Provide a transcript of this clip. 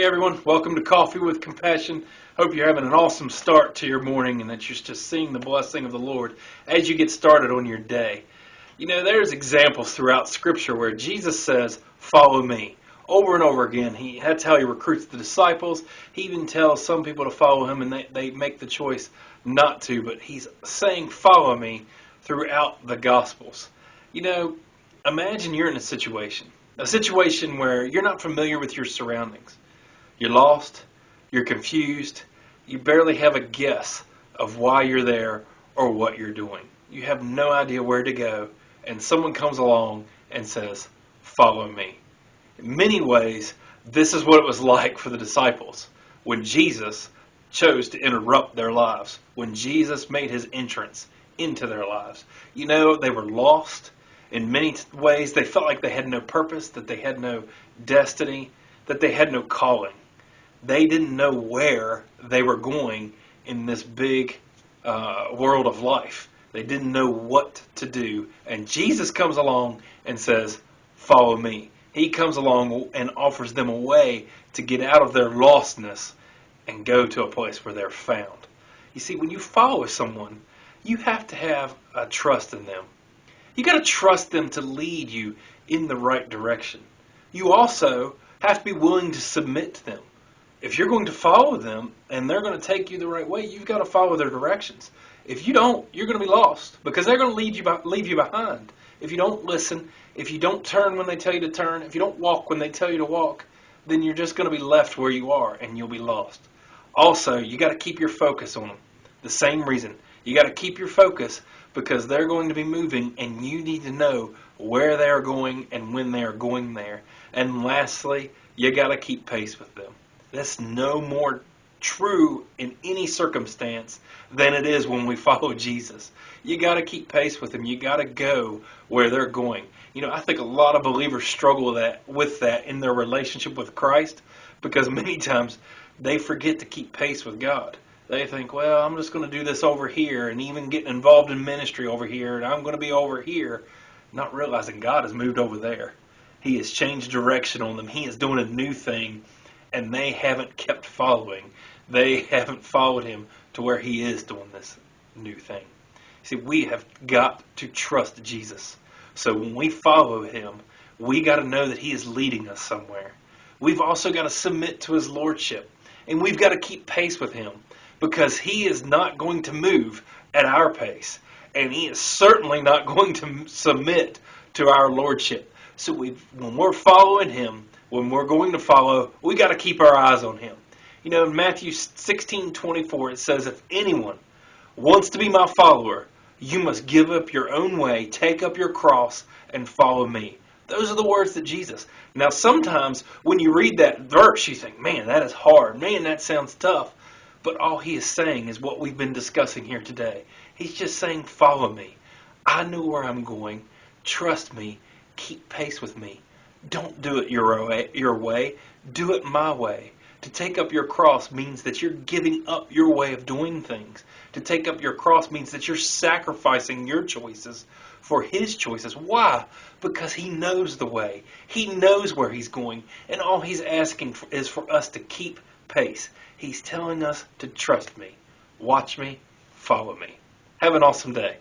everyone. Welcome to Coffee with Compassion. Hope you're having an awesome start to your morning and that you're just seeing the blessing of the Lord as you get started on your day. You know, there's examples throughout Scripture where Jesus says, "Follow me." Over and over again. That's how he recruits the disciples. He even tells some people to follow him and they make the choice not to. But he's saying, "Follow me," throughout the Gospels. You know, imagine you're in a situation where you're not familiar with your surroundings. You're lost, you're confused, you barely have a guess of why you're there or what you're doing. You have no idea where to go, and someone comes along and says, "Follow me." In many ways, this is what it was like for the disciples when Jesus chose to interrupt their lives, when Jesus made his entrance into their lives. You know, they were lost. In many ways, they felt like they had no purpose, that they had no destiny, that they had no calling. They didn't know where they were going in this big world of life. They didn't know what to do. And Jesus comes along and says, "Follow me." He comes along and offers them a way to get out of their lostness and go to a place where they're found. You see, when you follow someone, you have to have a trust in them. You got to trust them to lead you in the right direction. You also have to be willing to submit to them. If you're going to follow them and they're going to take you the right way, you've got to follow their directions. If you don't, you're going to be lost because they're going to leave you behind. If you don't listen, if you don't turn when they tell you to turn, if you don't walk when they tell you to walk, then you're just going to be left where you are and you'll be lost. Also, you got to keep your focus on them. The same reason. You got to keep your focus because they're going to be moving and you need to know where they are going and when they are going there. And lastly, you got to keep pace with them. That's no more true in any circumstance than it is when we follow Jesus. You got to keep pace with them. You got to go where they're going. You know, I think a lot of believers struggle with that in their relationship with Christ because many times they forget to keep pace with God. They think, well, I'm just going to do this over here and even getting involved in ministry over here and I'm going to be over here, not realizing God has moved over there. He has changed direction on them. He is doing a new thing. And they haven't kept following. They haven't followed him to where he is doing this new thing. See, we have got to trust Jesus. So when we follow him, we got to know that he is leading us somewhere. We've also got to submit to his lordship. And we've got to keep pace with him because he is not going to move at our pace. And he is certainly not going to submit to our lordship. So when we're following him, when we're going to follow, we got to keep our eyes on him. You know, in Matthew 16:24, it says, "If anyone wants to be my follower, you must give up your own way, take up your cross, and follow me." Those are the words that Jesus. Now, sometimes when you read that verse, you think, man, that is hard. Man, that sounds tough. But all he is saying is what we've been discussing here today. He's just saying, follow me. I know where I'm going. Trust me. Keep pace with me. Don't do it your way. Do it my way. To take up your cross means that you're giving up your way of doing things. To take up your cross means that you're sacrificing your choices for his choices. Why? Because he knows the way. He knows where he's going. And all he's asking is for us to keep pace. He's telling us to trust me. Watch me. Follow me. Have an awesome day.